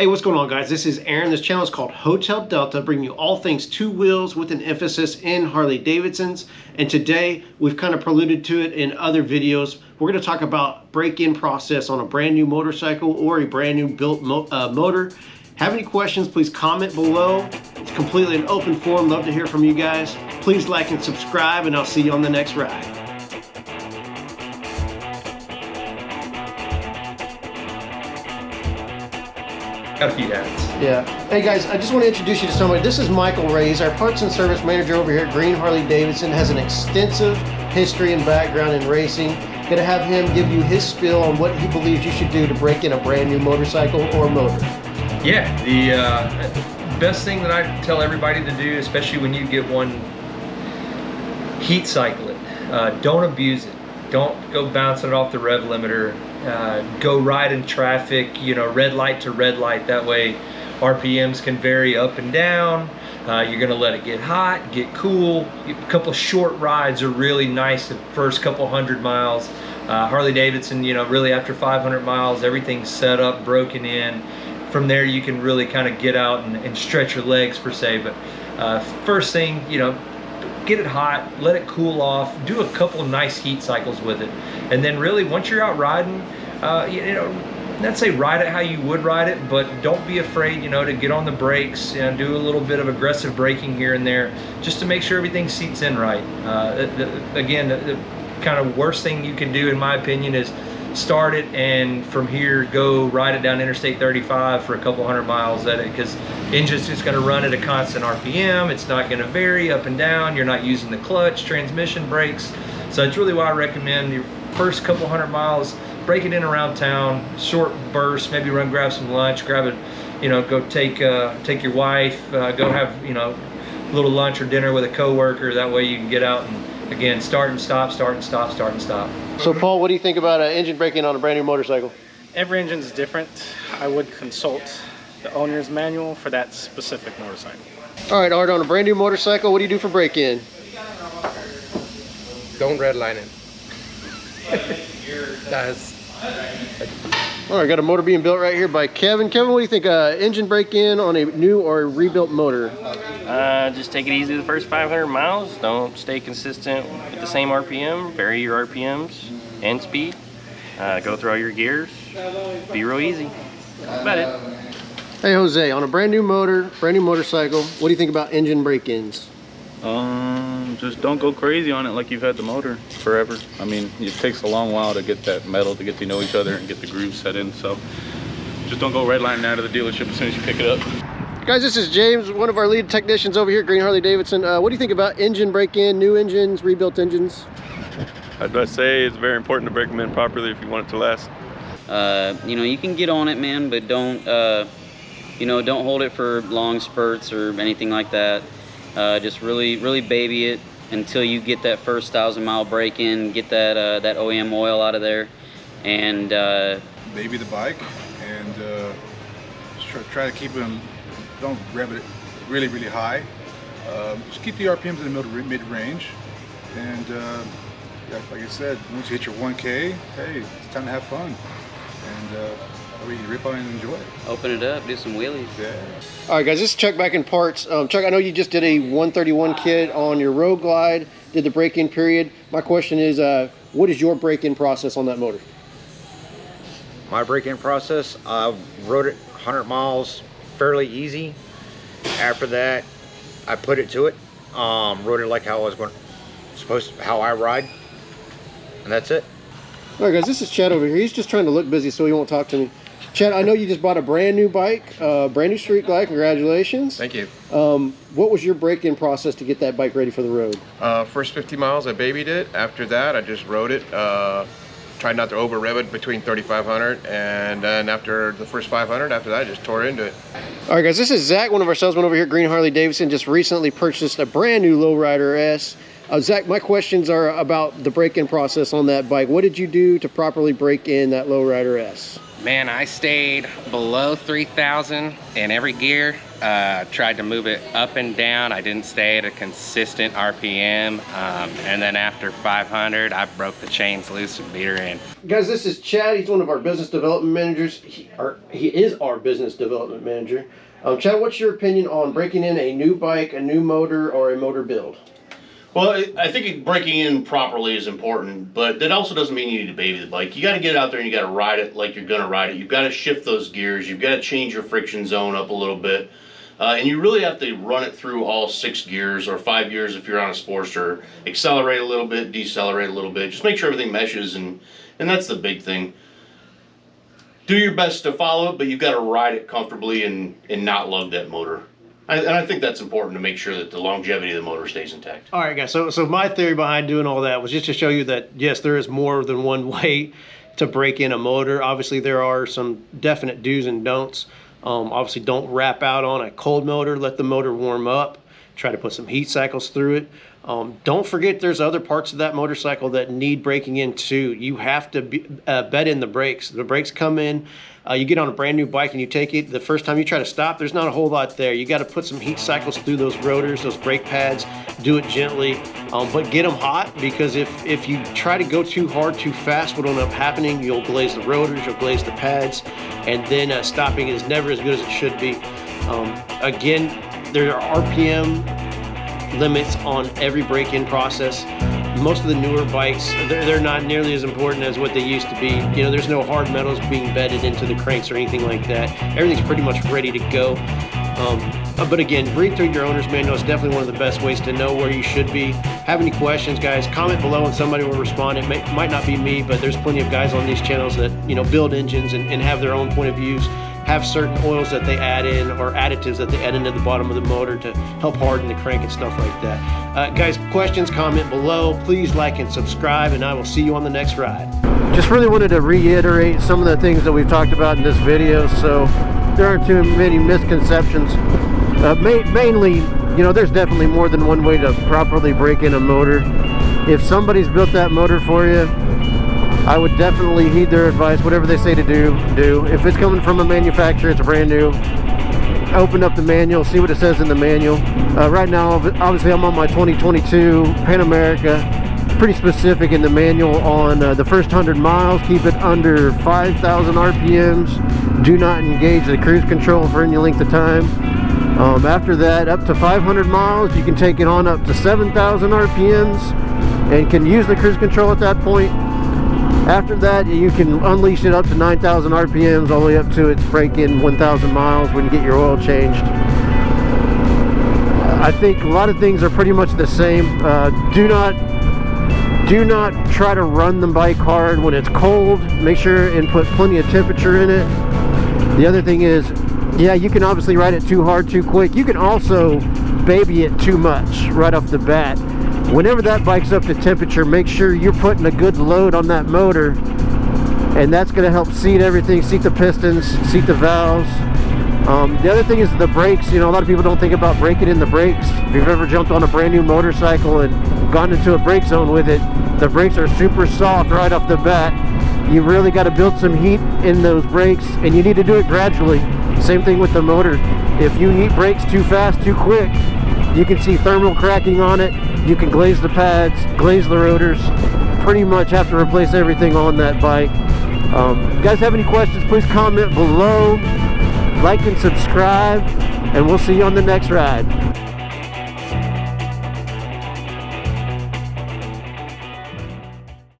Hey, what's going on, guys? This is Aaron. This channel is called Hotel Delta, bringing you all things two wheels with an emphasis in Harley Davidsons. And today, we've kind of preluded to it in other videos. We're going to talk about break-in process on a brand new motorcycle or a brand new built motor. Have any questions, please comment below. It's completely an open forum. Love to hear from you guys. Please like and subscribe, and I'll see you on the next ride. Got a few hats. Yeah. Hey guys, I just want to introduce you to somebody. This is Michael Reyes, our parts and service manager over here at Green Harley Davidson. Has an extensive history and background in racing. Going to have him give you his spiel on what he believes you should do to break in a brand new motorcycle or motor. Yeah, the best thing that I tell everybody to do, especially when you get one, heat cycle it. Don't abuse it. Don't go bouncing it off the rev limiter. Go ride in traffic, you know, red light to red light. That way RPMs can vary up and down. You're gonna let it get hot, get cool. A couple of short rides are really nice the first couple 100 miles. Harley Davidson, you know, really after 500 miles, everything's set up, broken in. From there you can really kind of get out and stretch your legs per se. But first thing, you know, get it hot, let it cool off, do a couple of nice heat cycles with it. And then really once you're out riding, you know, not say ride it how you would ride it, but don't be afraid, you know, to get on the brakes and do a little bit of aggressive braking here and there, just to make sure everything seats in right. Again, the kind of worst thing you can do, in my opinion, is start it and from here go ride it down Interstate 35 for a couple 100 miles at it, because engine's just going to run at a constant RPM. It's not going to vary up and down. You're not using the clutch, transmission, brakes. So it's really why I recommend your first couple 100 miles, break it in around town, short bursts, maybe run grab some lunch, grab it, you know, go take your wife, go have, you know, a little lunch or dinner with a coworker. That way you can get out and again start and stop, start and stop, start and stop. So Paul, what do you think about engine braking on a brand new motorcycle? Every engine is different. I would consult the owner's manual for that specific motorcycle. All right, Art, on a brand new motorcycle, what do you do for break-in? Don't redline it. That's... All right, got a motor being built right here by Kevin. Kevin, what do you think? Engine break-in on a new or a rebuilt motor? Just take it easy the first 500 miles. Don't stay consistent with the same RPM. Vary your RPMs and speed. Go through all your gears. Be real easy. That's about it. Hey Jose, on a brand new motor, brand new motorcycle, what do you think about engine break-ins? Just don't go crazy on it like you've had the motor forever. I mean, it takes a long while to get that metal to get to know each other and get the groove set in. So just don't go redlining out of the dealership as soon as you pick it up. Guys, this is James, one of our lead technicians over here at Green Harley Davidson. What do you think about engine break-in, new engines, rebuilt engines? I'd say it's very important to break them in properly if you want it to last. You know, you can get on it, man, but don't, you know, don't hold it for long spurts or anything like that. Just really baby it until you get that first 1,000-mile break-in, get that that OEM oil out of there, and baby the bike, and just try to keep them. Don't rev it really high. Just keep the RPMs in the mid-range, and like I said, once you hit your 1K, hey, it's time to have fun, and we can rip on it and enjoy it. open it up, do some wheelies. Yeah. All right, guys, this is Chuck back in parts. Chuck, I know you just did a 131 kit on your Road Glide, did the break-in period. My question is, what is your break-in process on that motor? My break-in process, I rode it 100 miles fairly easy. After that, I put it to it, rode it like how I was how I ride, and that's it. All right, guys, this is Chad over here. He's just trying to look busy so he won't talk to me. Chad, I know you just bought a brand new bike, brand new Street Glide. Congratulations. Thank you. What was your break-in process to get that bike ready for the road? First 50 miles, I babied it. After that, I just rode it. Tried not to over rev it between 3,500, and then after the first 500, after that, I just tore into it. All right, guys, this is Zach, one of our salesmen over here at Green Harley Davidson. Just recently purchased a brand new Lowrider S. Zach, my questions are about the break-in process on that bike. What did you do to properly break in that Lowrider S? Man, I stayed below 3,000 in every gear. Tried to move it up and down. I didn't stay at a consistent RPM. And then after 500, I broke the chains loose and beat her in. Guys, this is Chad. He's one of our business development managers. He is our business development manager. Chad, what's your opinion on breaking in a new bike, a new motor, or a motor build? Well, I think breaking in properly is important, but that also doesn't mean you need to baby the bike. You got to get out there and you got to ride it like you're going to ride it. You've got to shift those gears. You've got to change your friction zone up a little bit. And you really have to run it through all 6 gears or 5 gears if you're on a Sportster. Accelerate a little bit, decelerate a little bit. Just make sure everything meshes, and that's the big thing. Do your best to follow it, but you've got to ride it comfortably and not lug that motor. And I think that's important to make sure that the longevity of the motor stays intact. All right, guys. So my theory behind doing all that was just to show you that, yes, there is more than one way to break in a motor. Obviously, there are some definite do's and don'ts. Obviously, don't wrap out on a cold motor. Let the motor warm up. Try to put some heat cycles through it. Don't forget there's other parts of that motorcycle that need breaking in too. You have to bed in the brakes. The brakes come in. You get on a brand new bike and you take it. The first time you try to stop, there's not a whole lot there. You got to put some heat cycles through those rotors, those brake pads. Do it gently, but get them hot, because if you try to go too hard, too fast, what will end up happening, you'll glaze the rotors, you'll glaze the pads, and then stopping is never as good as it should be. Again, there are RPM limits on every break-in process. Most of the newer bikes, they're not nearly as important as what they used to be. You know, there's no hard metals being bedded into the cranks or anything like that. Everything's pretty much ready to go. But again, read through your owner's manual is definitely one of the best ways to know where you should be. Have any questions, guys, comment below and somebody will respond. It might not be me, but there's plenty of guys on these channels that, you know, build engines and have their own point of views, have certain oils that they add in or additives that they add into the bottom of the motor to help harden the crank and stuff like that. Guys, questions, comment below. Please like and subscribe, and I will see you on the next ride. Just really wanted to reiterate some of the things that we've talked about in this video, so there aren't too many misconceptions. Mainly, you know, there's definitely more than one way to properly break in a motor. If somebody's built that motor for you, I would definitely heed their advice. Whatever they say to do. If it's coming from a manufacturer, it's brand new, open up the manual, see what it says in the manual. Right now, obviously, I'm on my 2022 Pan America. Pretty specific in the manual on the first 100 miles. Keep it under 5,000 RPMs. Do not engage the cruise control for any length of time. After that, up to 500 miles, you can take it on up to 7,000 RPMs and can use the cruise control at that point. After that, you can unleash it up to 9,000 RPMs all the way up to its break-in 1,000 miles when you get your oil changed. I think a lot of things are pretty much the same. Do not try to run the bike hard when it's cold. Make sure and put plenty of temperature in it. The other thing is, yeah, you can obviously ride it too hard, too quick. You can also baby it too much right off the bat. Whenever that bike's up to temperature, make sure you're putting a good load on that motor, and that's going to help seat everything, seat the pistons, seat the valves. The other thing is the brakes. You know, a lot of people don't think about breaking in the brakes. If you've ever jumped on a brand new motorcycle and gone into a brake zone with it, the brakes are super soft right off the bat. You really got to build some heat in those brakes, and you need to do it gradually. Same thing with the motor. If you heat brakes too fast, too quick, you can see thermal cracking on it. You can glaze the pads, glaze the rotors. Pretty much have to replace everything on that bike. Guys, have any questions, please comment below. Like and subscribe, and we'll see you on the next ride.